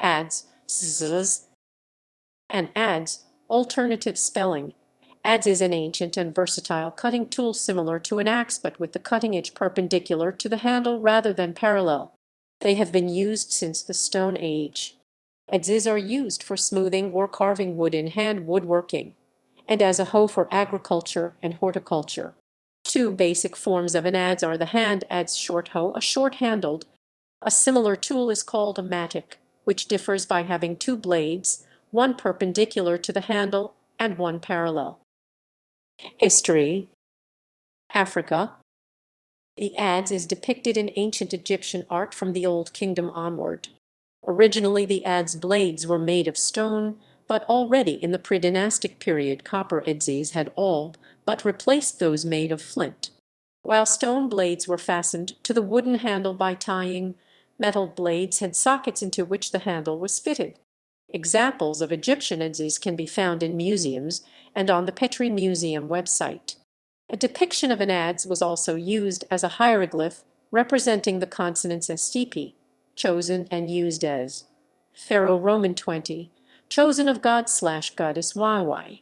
Adzes, and adze, alternative spelling. Adze is an ancient and versatile cutting tool similar to an axe but with the cutting edge perpendicular to the handle rather than parallel. They have been used since the Stone Age. Adzes are used for smoothing or carving wood in hand woodworking, and as a hoe for agriculture and horticulture. Two basic forms of an adze are the hand adze short hoe, a short-handled. A similar tool is called a mattock, which differs by having two blades, one perpendicular to the handle and one parallel. History. Africa. The adze is depicted in ancient Egyptian art from the Old Kingdom onward. Originally the adze blades were made of stone, but already in the pre-dynastic period copper adzes had all but replaced those made of flint. While stone blades were fastened to the wooden handle by tying, metal blades had sockets into which the handle was fitted. Examples of Egyptian adzes can be found in museums and on the Petrie Museum website. A depiction of an adze was also used as a hieroglyph representing the consonants STP, chosen and used as Pharaoh Roman 20, chosen of God/goddess YY.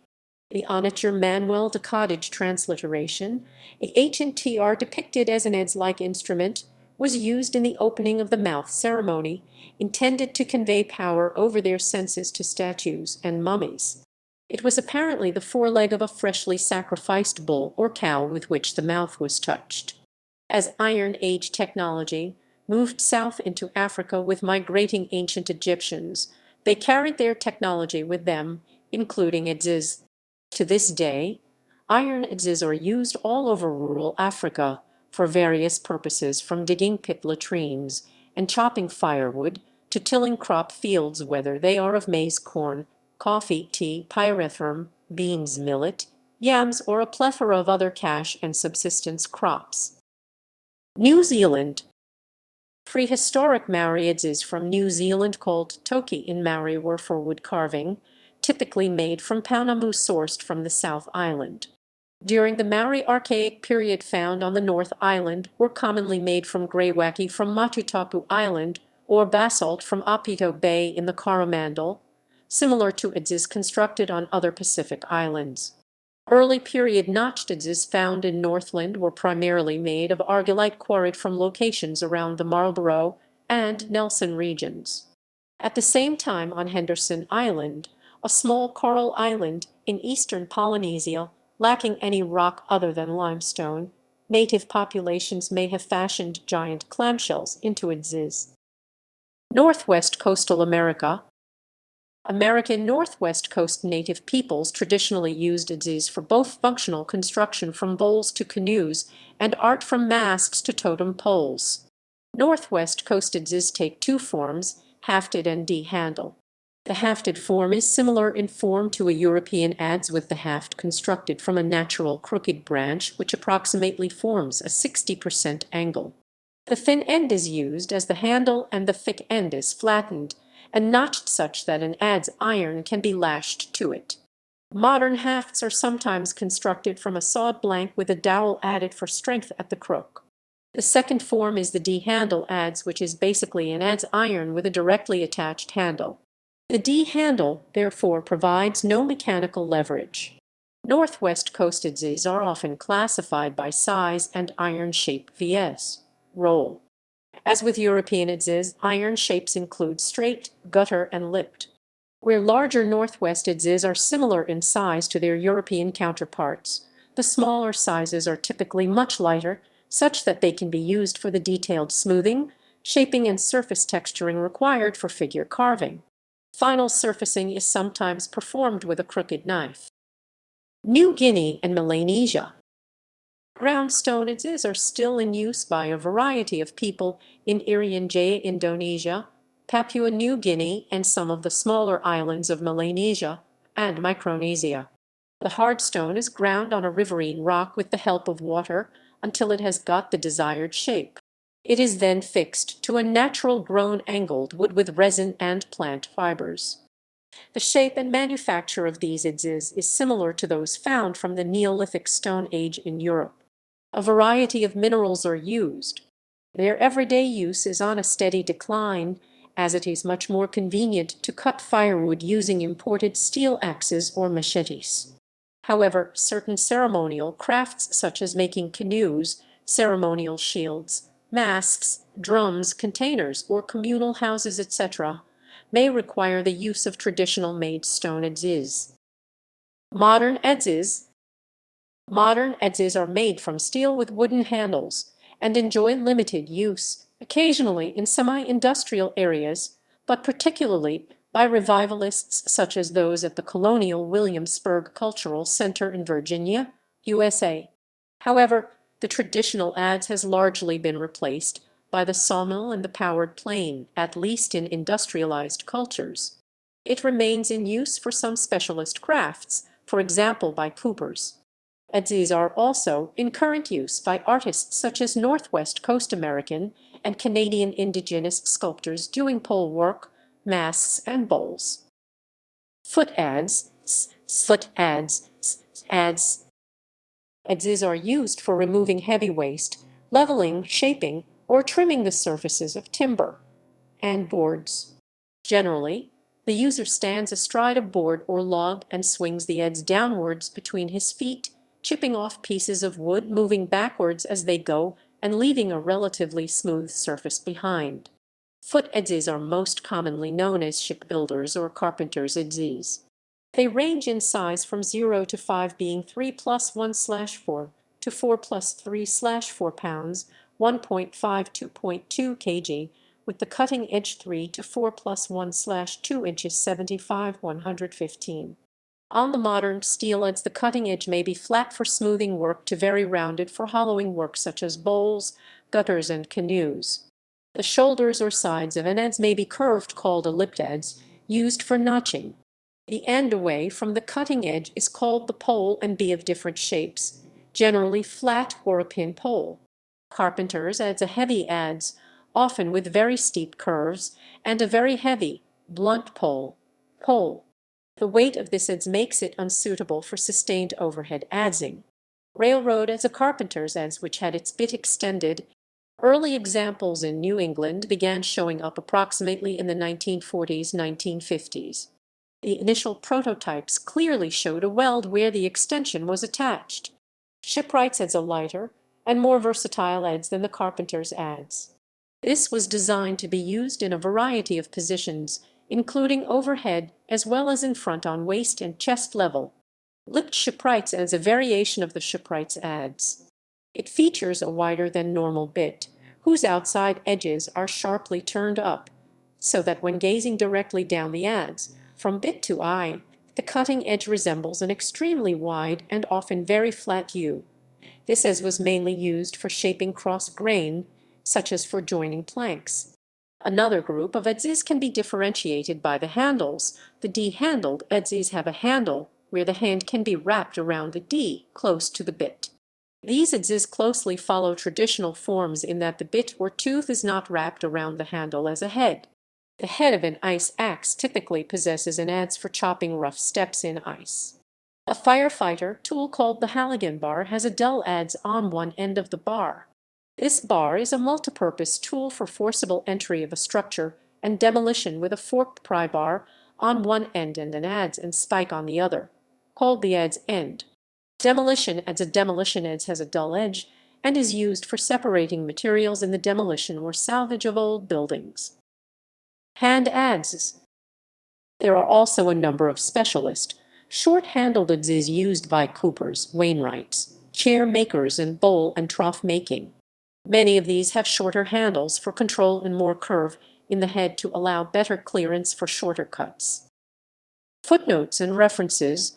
The Onature Manuel de Cottage transliteration, a HNTR depicted as an adze-like instrument, was used in the opening of the mouth ceremony, intended to convey power over their senses to statues and mummies. It was apparently the foreleg of a freshly sacrificed bull or cow with which the mouth was touched. As Iron Age technology moved south into Africa with migrating ancient Egyptians, they carried their technology with them, including adzes. To this day, iron adzes are used all over rural Africa for various purposes, from digging pit latrines and chopping firewood to tilling crop fields, whether they are of maize, corn, coffee, tea, pyrethrum, beans, millet, yams, or a plethora of other cash and subsistence crops. New Zealand. Prehistoric Maori adzes from New Zealand called toki in Maori were for wood carving, typically made from pounamu sourced from the South Island. During the Maori Archaic period, found on the North Island were commonly made from greywacke from Matutapu Island or basalt from Apito Bay in the Coromandel, similar to adzes constructed on other Pacific islands. Early period notched adzes found in Northland were primarily made of argillite quarried from locations around the Marlborough and Nelson regions. At the same time, on Henderson Island, a small coral island in eastern Polynesia, lacking any rock other than limestone, native populations may have fashioned giant clamshells into adzes. Northwest Coastal America. American Northwest Coast native peoples traditionally used adzes for both functional construction from bowls to canoes and art from masks to totem poles. Northwest Coast adzes take two forms, hafted and D-handle. The hafted form is similar in form to a European adze, with the haft constructed from a natural crooked branch which approximately forms a 60% angle. The thin end is used as the handle and the thick end is flattened and notched such that an adze iron can be lashed to it. Modern hafts are sometimes constructed from a sawed blank with a dowel added for strength at the crook. The second form is the D-handle adze, which is basically an adze iron with a directly attached handle. The D-handle, therefore, provides no mechanical leverage. Northwest Coast adzes are often classified by size and iron shape vs. roll. As with European adzes, iron shapes include straight, gutter, and lipped. Where larger Northwest adzes are similar in size to their European counterparts, the smaller sizes are typically much lighter, such that they can be used for the detailed smoothing, shaping, and surface texturing required for figure carving. Final surfacing is sometimes performed with a crooked knife. New Guinea and Melanesia. Ground stone adzes are still in use by a variety of people in Irian Jaya, Indonesia, Papua New Guinea, and some of the smaller islands of Melanesia and Micronesia. The hard stone is ground on a riverine rock with the help of water until it has got the desired shape. It is then fixed to a natural-grown angled wood with resin and plant fibers. The shape and manufacture of these adzes is similar to those found from the Neolithic Stone Age in Europe. A variety of minerals are used. Their everyday use is on a steady decline, as it is much more convenient to cut firewood using imported steel axes or machetes. However, certain ceremonial crafts such as making canoes, ceremonial shields, masks, drums, containers, or communal houses, etc., may require the use of traditional made stone adzes. Modern adzes are made from steel with wooden handles and enjoy limited use, occasionally in semi-industrial areas, but particularly by revivalists such as those at the Colonial Williamsburg Cultural Center in Virginia, USA. However, the traditional adze has largely been replaced by the sawmill and the powered plane, at least in industrialized cultures. It remains in use for some specialist crafts, for example by coopers. Adzes are also in current use by artists such as Northwest Coast American and Canadian Indigenous sculptors doing pole work, masks, and bowls. Foot adze, adze. Adzes are used for removing heavy waste, leveling, shaping, or trimming the surfaces of timber and boards. Generally, the user stands astride a board or log and swings the adze downwards between his feet, chipping off pieces of wood, moving backwards as they go, and leaving a relatively smooth surface behind. Foot adzes are most commonly known as shipbuilders' or carpenters' adzes. They range in size from 0 to 5, being 3 plus 1/4 to 4 plus 3/4 pounds, 1.5 to 2.2 kg, with the cutting edge 3 to 4 plus 1/2 inches 75/115. On the modern steel adze, the cutting edge may be flat for smoothing work to very rounded for hollowing work such as bowls, gutters, and canoes. The shoulders or sides of an adze may be curved, called a lipped adze, used for notching. The end away from the cutting edge is called the pole and be of different shapes, generally flat or a pin pole. Carpenter's adze a heavy adze, often with very steep curves, and a very heavy, blunt pole. The weight of this adze makes it unsuitable for sustained overhead adzing. Railroad adze a carpenter's adze which had its bit extended. Early examples in New England began showing up approximately in the 1940s-1950s. The initial prototypes clearly showed a weld where the extension was attached. Shipwright's adze a lighter and more versatile adze than the carpenter's adze. This was designed to be used in a variety of positions, including overhead as well as in front on waist and chest level. Lipped shipwright's adze a variation of the shipwright's adze. It features a wider than normal bit, whose outside edges are sharply turned up, so that when gazing directly down the adze, from bit to eye, the cutting edge resembles an extremely wide and often very flat U. This adze was mainly used for shaping cross grain, such as for joining planks. Another group of adzes can be differentiated by the handles. The D-handled adzes have a handle where the hand can be wrapped around the D close to the bit. These adzes closely follow traditional forms in that the bit or tooth is not wrapped around the handle as a head. The head of an ice axe typically possesses an adze for chopping rough steps in ice. A firefighter tool called the Halogen Bar has a dull adze on one end of the bar. This bar is a multipurpose tool for forcible entry of a structure and demolition, with a forked pry bar on one end and an adze and spike on the other, called the adze end. Demolition adze has a dull edge and is used for separating materials in the demolition or salvage of old buildings. Hand adzes. There are also a number of specialist, short-handled adzes used by coopers, wainwrights, chair makers, and bowl and trough making. Many of these have shorter handles for control and more curve in the head to allow better clearance for shorter cuts. Footnotes and references.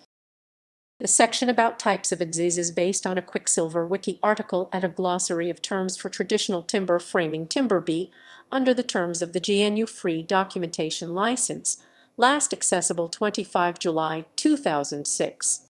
The section about types of adzes is based on a Quicksilver Wiki article at a glossary of terms for traditional timber framing, Timber B, under the terms of the GNU Free Documentation License, last accessible 25 July 2006.